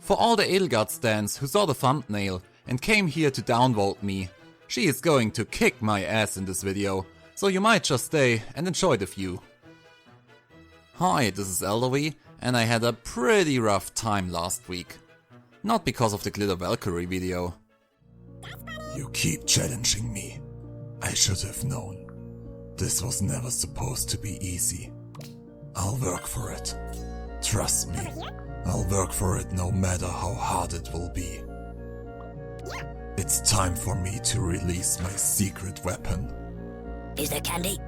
For all the Edelgard stands who saw the thumbnail and came here to downvote me, she is going to kick my ass in this video, so you might just stay and enjoy the view. Hi, this is Eldervi, and I had a pretty rough time last week. Not because of the Glitter Valkyrie video. You keep challenging me. I should have known. This was never supposed to be easy. I'll work for it. Trust me. I'll work for it no matter how hard it will be. It's time for me to release my secret weapon. Is there candy?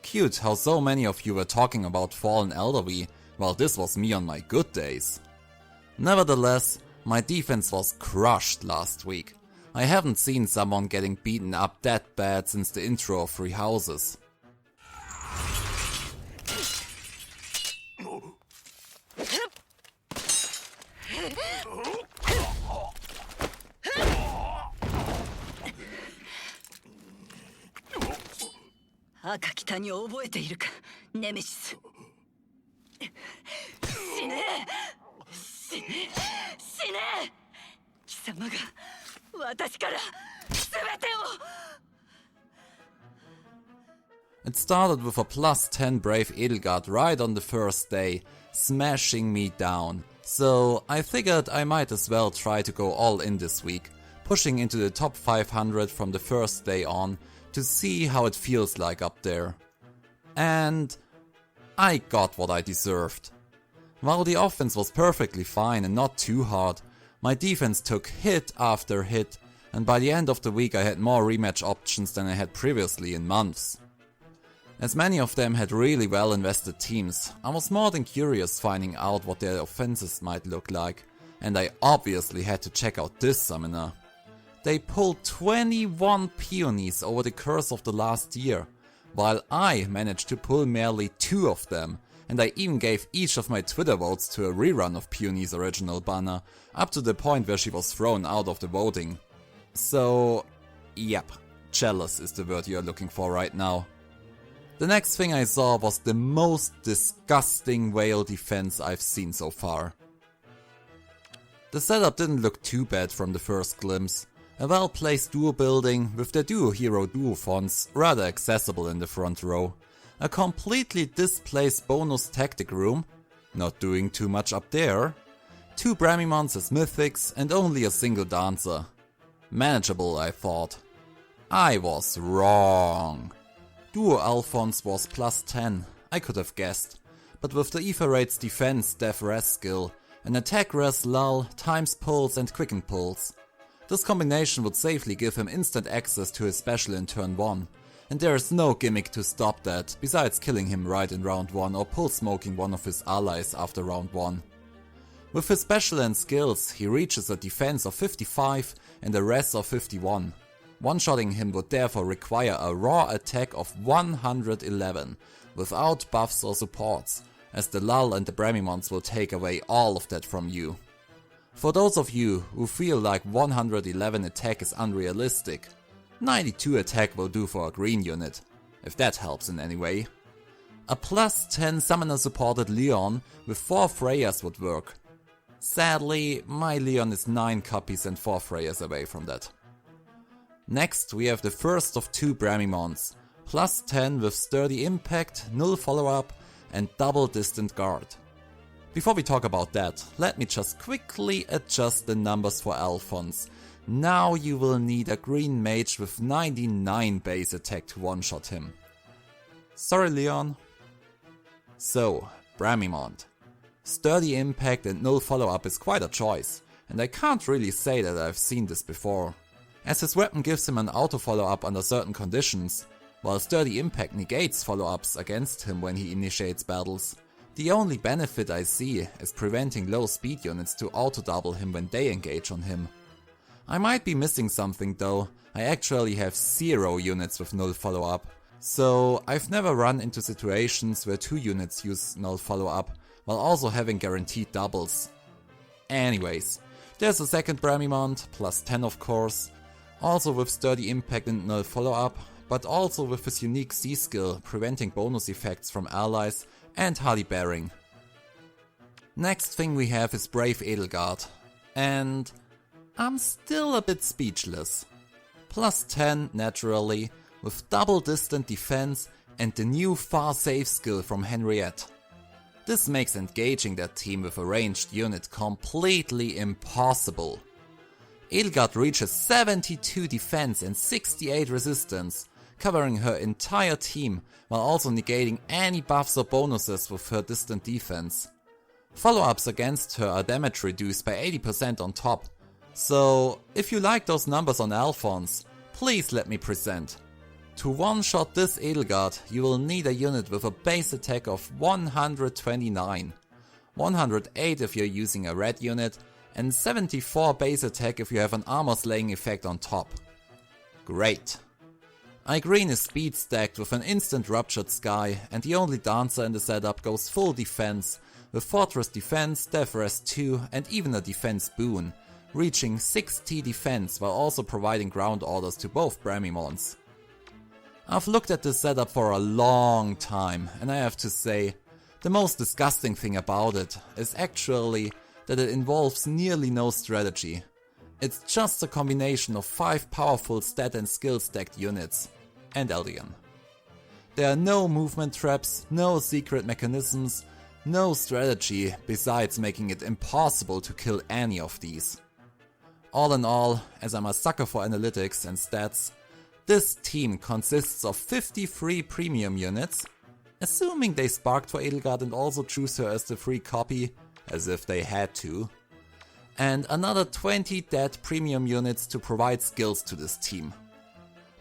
Cute how so many of you were talking about fallen Eldervi, while this was me on my good days. Nevertheless, my defense was crushed last week. I haven't seen someone getting beaten up that bad since the intro of Three Houses. Akakitaに覚えているか、ネメシス。死ね！死ね！死ね！貴様が私から全てを。It started with a plus 10 Brave Edelgard right on the first day, smashing me down. So I figured I might as well try to go all in this week, pushing into the top 500 from the first day on to see how it feels like up there. And I got what I deserved. While the offense was perfectly fine and not too hard, my defense took hit after hit, and by the end of the week I had more rematch options than I had previously in months. As many of them had really well invested teams, I was more than curious finding out what their offenses might look like, and I obviously had to check out this summoner. They pulled 21 peonies over the course of the last year, while I managed to pull merely 2 of them, and I even gave each of my Twitter votes to a rerun of Peony's original banner, up to the point where she was thrown out of the voting. So, yep, jealous is the word you're looking for right now. The next thing I saw was the most disgusting whale defense I've seen so far. The setup didn't look too bad from the first glimpse. A well-placed duo building with their duo hero duo fonts rather accessible in the front row. A completely displaced bonus tactic room, not doing too much up there. 2 Bramimons as mythics and only a single dancer. Manageable, I thought. I was wrong. Duo Alphonse was plus 10, I could have guessed, but with the Aether Raid's defense dev res skill, an attack res lull, times pulls and quicken pulls. This combination would safely give him instant access to his special in turn 1, and there is no gimmick to stop that besides killing him right in round 1 or pull smoking one of his allies after round 1. With his special and skills he reaches a defense of 55 and a res of 51. One-shotting him would therefore require a raw attack of 111, without buffs or supports, as the lull and the Bramimons will take away all of that from you. For those of you who feel like 111 attack is unrealistic, 92 attack will do for a green unit, if that helps in any way. A plus 10 summoner supported Leon with 4 Freyas would work. Sadly, my Leon is 9 copies and 4 Freyas away from that. Next we have the first of 2 Bramimons, plus 10 with sturdy impact, null follow-up and double distant guard. Before we talk about that, let me just quickly adjust the numbers for Alphonse. Now you will need a green mage with 99 base attack to one-shot him. Sorry Leon. So, Bramimond. Sturdy impact and null follow-up is quite a choice, and I can't really say that I've seen this before. As his weapon gives him an auto follow-up under certain conditions, while sturdy impact negates follow-ups against him when he initiates battles. The only benefit I see is preventing low speed units to auto-double him when they engage on him. I might be missing something though, I actually have 0 units with null follow-up, so I've never run into situations where 2 units use null follow-up, while also having guaranteed doubles. Anyways, there's a second Bramimond, plus 10 of course, also with sturdy impact and null follow-up, but also with his unique C skill preventing bonus effects from allies and hardy bearing. Next thing we have is Brave Edelgard, and I'm still a bit speechless. Plus 10 naturally, with double distant defense and the new far save skill from Henriette. This makes engaging that team with a ranged unit completely impossible. Edelgard reaches 72 defense and 68 resistance, covering her entire team while also negating any buffs or bonuses with her distant defense. Follow-ups against her are damage reduced by 80% on top, so if you like those numbers on Alphonse, please let me present. To one-shot this Edelgard, you will need a unit with a base attack of 129, 108 if you're using a red unit, and 74 base attack if you have an armor slaying effect on top. Great. Green is speed stacked with an instant ruptured sky, and the only dancer in the setup goes full defense, with Fortress Defense, Death Rest 2 and even a defense boon, reaching 60 defense while also providing ground orders to both Bramimons. I've looked at this setup for a long time, and I have to say, the most disgusting thing about it is actually that it involves nearly no strategy. It's just a combination of 5 powerful stat and skill stacked units, and Eldigan. There are no movement traps, no secret mechanisms, no strategy besides making it impossible to kill any of these. All in all, as I'm a sucker for analytics and stats, this team consists of 53 premium units, assuming they sparked for Edelgard and also choose her as the free copy, as if they had to, and another 20 dead premium units to provide skills to this team.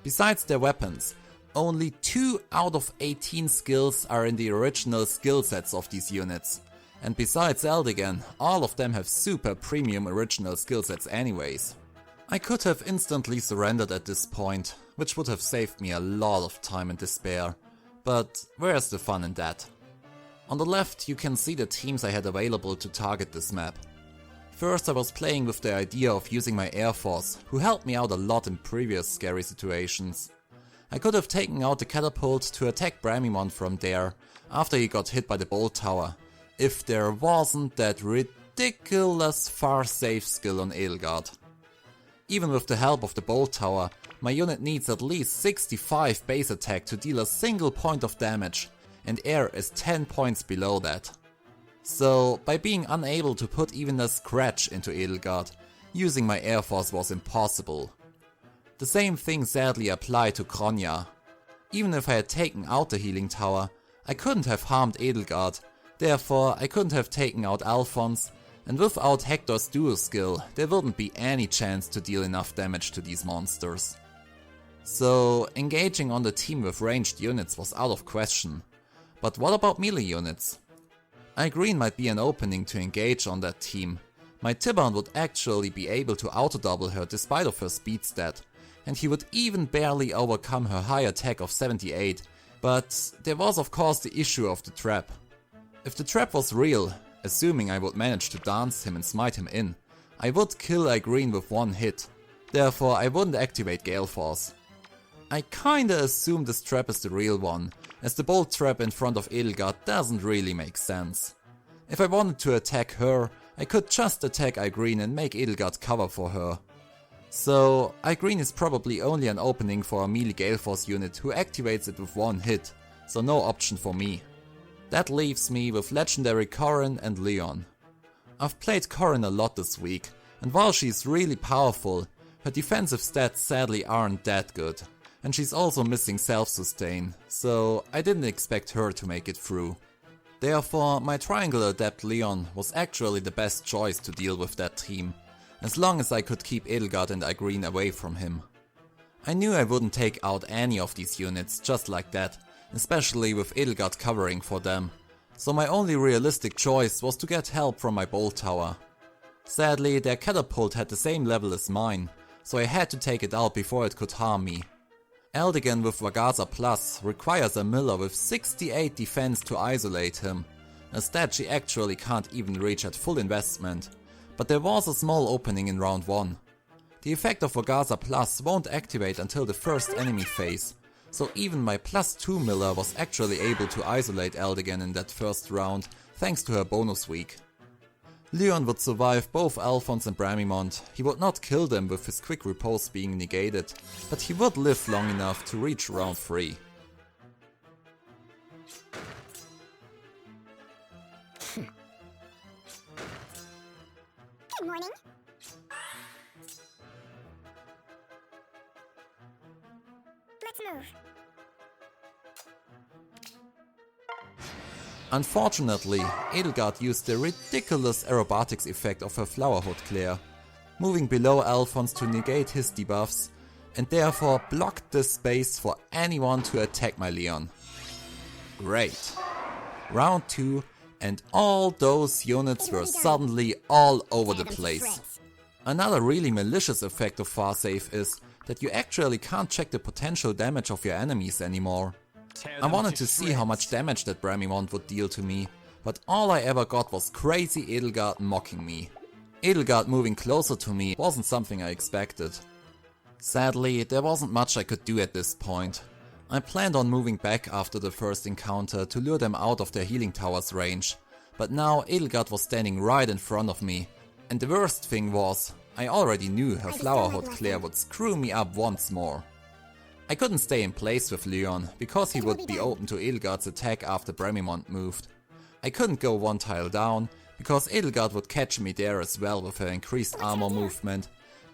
Besides their weapons, only 2 out of 18 skills are in the original skill sets of these units, and besides Eldigan, all of them have super premium original skill sets anyways. I could have instantly surrendered at this point, which would have saved me a lot of time and despair, but where's the fun in that? On the left you can see the teams I had available to target this map. First I was playing with the idea of using my Air Force, who helped me out a lot in previous scary situations. I could have taken out the catapult to attack Bramimon from there, after he got hit by the bolt tower, if there wasn't that ridiculous far save skill on Edelgard. Even with the help of the bolt tower, my unit needs at least 65 base attack to deal a single point of damage, and air is 10 points below that. So, by being unable to put even a scratch into Edelgard, using my Air Force was impossible. The same thing sadly applied to Kronya. Even if I had taken out the healing tower, I couldn't have harmed Edelgard, therefore I couldn't have taken out Alphonse, and without Hector's duo skill, there wouldn't be any chance to deal enough damage to these monsters. So, engaging on the team with ranged units was out of question. But what about melee units? Green might be an opening to engage on that team. My Tibbon would actually be able to auto-double her despite of her speed stat, and he would even barely overcome her high attack of 78, but there was of course the issue of the trap. If the trap was real, assuming I would manage to dance him and smite him in, I would kill Green with one hit, therefore I wouldn't activate Gale Force. I kinda assume this trap is the real one, as the bolt trap in front of Edelgard doesn't really make sense. If I wanted to attack her, I could just attack Green and make Edelgard cover for her. So, Green is probably only an opening for a melee Gale Force unit who activates it with one hit, so no option for me. That leaves me with legendary Corrin and Leon. I've played Corrin a lot this week, and while she's really powerful, her defensive stats sadly aren't that good, and she's also missing self-sustain, so I didn't expect her to make it through. Therefore, my Triangle Adept Leon was actually the best choice to deal with that team, as long as I could keep Edelgard and Green away from him. I knew I wouldn't take out any of these units just like that, especially with Edelgard covering for them, so my only realistic choice was to get help from my bolt tower. Sadly, their catapult had the same level as mine, so I had to take it out before it could harm me. Eldigan with Vagaza Plus requires a Miller with 68 defense to isolate him, a stat she actually can't even reach at full investment, but there was a small opening in round 1. The effect of Vagaza Plus won't activate until the first enemy phase, so even my +2 Miller was actually able to isolate Eldigan in that first round thanks to her bonus week. Leon would survive both Alphonse and Bramimond. He would not kill them with his quick repose being negated, but he would live long enough to reach round 3. Good morning. Let's move. Unfortunately, Edelgard used the ridiculous aerobatics effect of her Flowerhood Claire, moving below Alphonse to negate his debuffs, and therefore blocked the space for anyone to attack my Leon. Great. Round 2, and all those units were suddenly all over the place. Another really malicious effect of Farsave is that you actually can't check the potential damage of your enemies anymore. I wanted to see how much damage that Bramimond would deal to me, but all I ever got was crazy Edelgard mocking me. Edelgard moving closer to me wasn't something I expected. Sadly, there wasn't much I could do at this point. I planned on moving back after the first encounter to lure them out of their healing tower's range, but now Edelgard was standing right in front of me, and the worst thing was, I already knew her Flowerhood Claire would screw me up once more. I couldn't stay in place with Leon, because he would be open to Edelgard's attack after Bramimond moved. I couldn't go one tile down, because Edelgard would catch me there as well with her increased armor movement,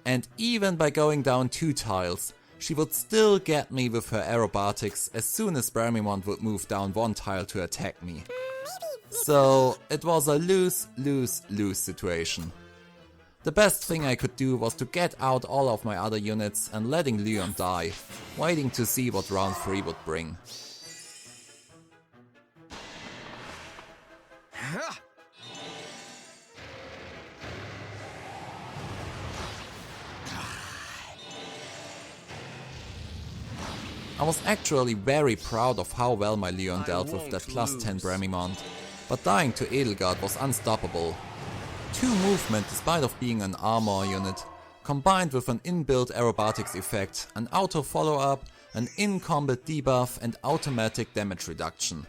and even by going down 2 tiles, she would still get me with her aerobatics as soon as Bramimond would move down 1 tile to attack me. So it was a lose-lose-lose situation. The best thing I could do was to get out all of my other units and letting Leon die, waiting to see what round 3 would bring. I was actually very proud of how well my Leon dealt with that +10 Bramimond, but dying to Edelgard was unstoppable. 2 movement despite of being an armor unit, combined with an inbuilt aerobatics effect, an auto follow-up, an in-combat debuff and automatic damage reduction.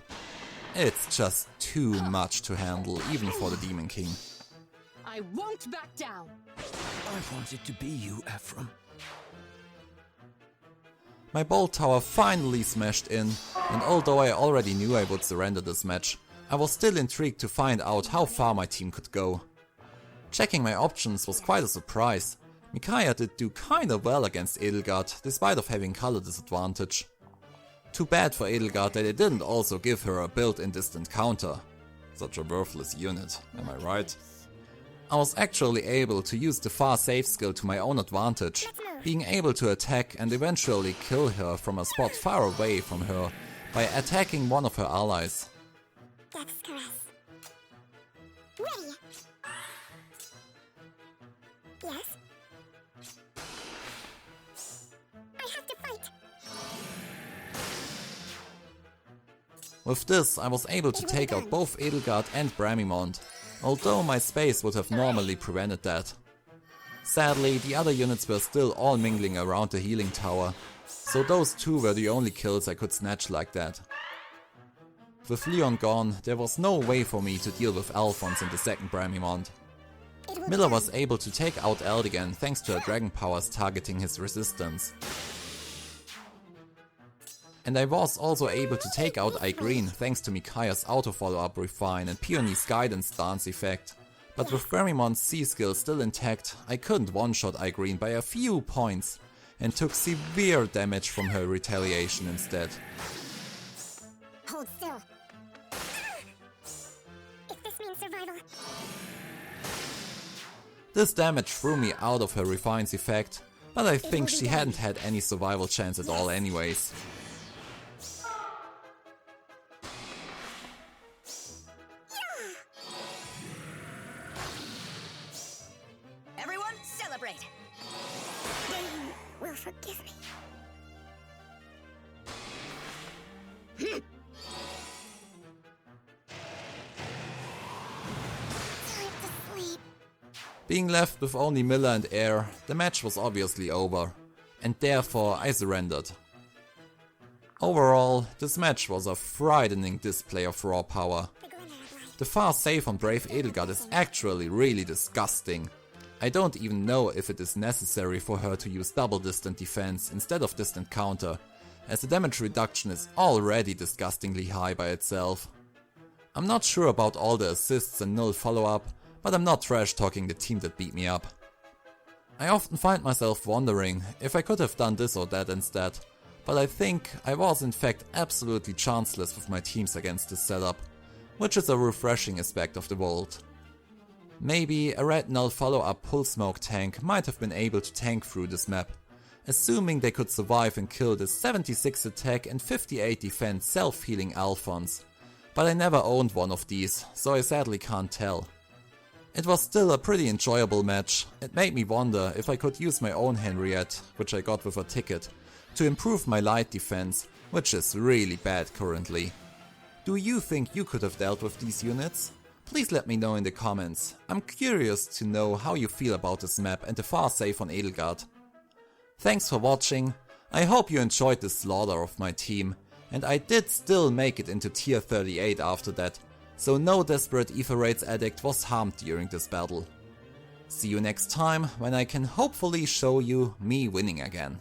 It's just too much to handle even for the Demon King. I won't back down. I wanted to be you, Ephraim. My Bolt Tower finally smashed in, and although I already knew I would surrender this match, I was still intrigued to find out how far my team could go. Checking my options was quite a surprise. Micaiah did do kinda well against Edelgard, despite of having color disadvantage. Too bad for Edelgard that they didn't also give her a built-in distant counter. Such a worthless unit, am I right? I was actually able to use the Farsave skill to my own advantage, being able to attack and eventually kill her from a spot far away from her by attacking one of her allies. That's caress. Ready. Yes. I have to fight. With this, I was able to take out both Edelgard and Bramimond, although my space would have normally prevented that. Sadly, the other units were still all mingling around the healing tower, so those 2 were the only kills I could snatch like that. With Leon gone, there was no way for me to deal with Alphonse and the second Bramimond. Miller was able to take out Eldigan thanks to her dragon powers targeting his resistance. And I was also able to take out Igreen thanks to Micaiah's auto follow-up refine and Peony's guidance dance effect. But with Bramimond's C skill still intact, I couldn't one-shot Igreen by a few points and took severe damage from her retaliation instead. Hold still. If this means survival. This damage threw me out of her refine's effect, but I think she hadn't had any survival chance at all anyways. Everyone, celebrate. They will forgive me. Time to sleep. Being left with only Miller and Air, the match was obviously over, and therefore I surrendered. Overall, this match was a frightening display of raw power. The glimmer of light. The far save on Brave Edelgard is actually really disgusting. I don't even know if it is necessary for her to use double distant defense instead of distant counter, as the damage reduction is already disgustingly high by itself. I'm not sure about all the assists and null follow-up, but I'm not trash talking the team that beat me up. I often find myself wondering if I could have done this or that instead, but I think I was in fact absolutely chanceless with my teams against this setup, which is a refreshing aspect of the world. Maybe a red null follow-up pull smoke tank might have been able to tank through this map, assuming they could survive and kill the 76 attack and 58 defense self-healing Alphonse, but I never owned one of these, so I sadly can't tell. It was still a pretty enjoyable match. It made me wonder if I could use my own Henriette, which I got with a ticket, to improve my light defense, which is really bad currently. Do you think you could have dealt with these units? Please let me know in the comments. I'm curious to know how you feel about this map and the far save on Edelgard. Thanks for watching. I hope you enjoyed the slaughter of my team, and I did still make it into tier 38 after that, so no desperate Aether Raids addict was harmed during this battle. See you next time when I can hopefully show you me winning again.